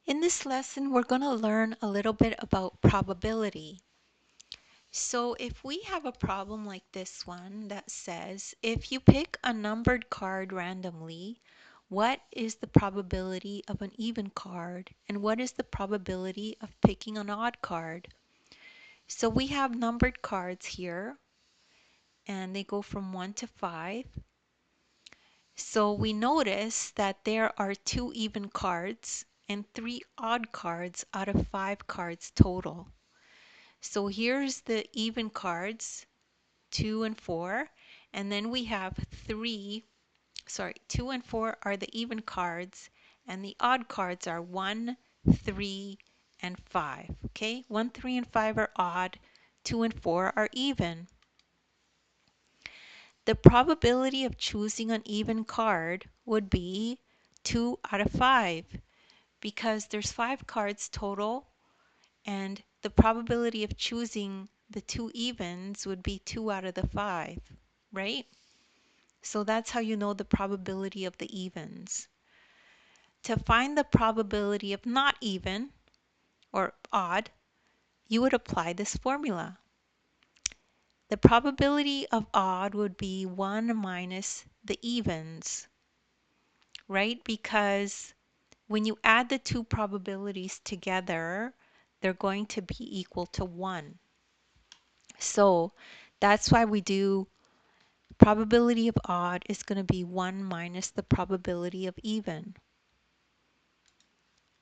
In this lesson, we're going to learn a little bit about probability. So if we have a problem like this one that says, if you pick a numbered card randomly, what is the probability of an even card? And what is the probability of picking an odd card? So we have numbered cards here, and they go from 1 to 5. So we notice that there are 2 even cards and 3 odd cards out of 5 cards total. So here's the even cards, 2 and 4, and then we have 2 and 4 are the even cards, and the odd cards are 1, 3, and 5. Okay, 1, 3, and 5 are odd, 2 and 4 are even. The probability of choosing an even card would be 2 out of 5 because there's 5 cards total, and the probability of choosing the 2 evens would be 2 out of the 5, right? So that's how you know the probability of the evens. To find the probability of not even or odd, you would apply this formula. The probability of odd would be 1 minus the evens, right? Because when you add the two probabilities together, they're going to be equal to 1. So that's why we do probability of odd is going to be 1 minus the probability of even.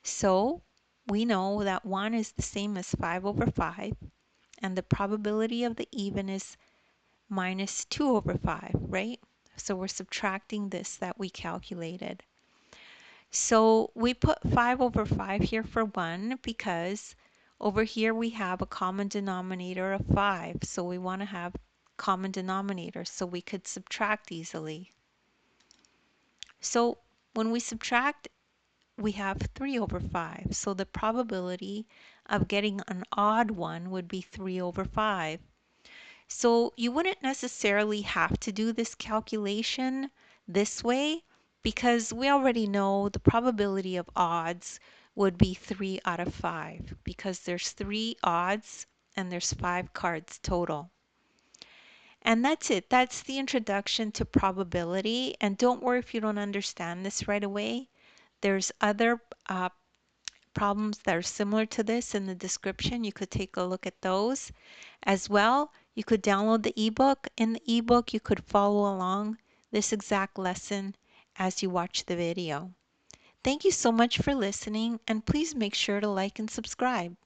So we know that 1 is the same as 5 over 5, and the probability of the even is minus 2 over 5, right? So we're subtracting this that we calculated. So we put 5 over 5 here for 1 because over here we have a common denominator of 5. So we want to have common denominators so we could subtract easily. So when we subtract, we have 3 over 5. So the probability of getting an odd one would be 3 over 5. So you wouldn't necessarily have to do this calculation this way because we already know the probability of odds would be 3 out of 5 because there's 3 odds and there's 5 cards total. And that's it. That's the introduction to probability. And don't worry if you don't understand this right away. There's other problems that are similar to this in the description. You could take a look at those as well. You could download the ebook. In the ebook, you could follow along this exact lesson as you watch the video. Thank you so much for listening, and please make sure to like and subscribe.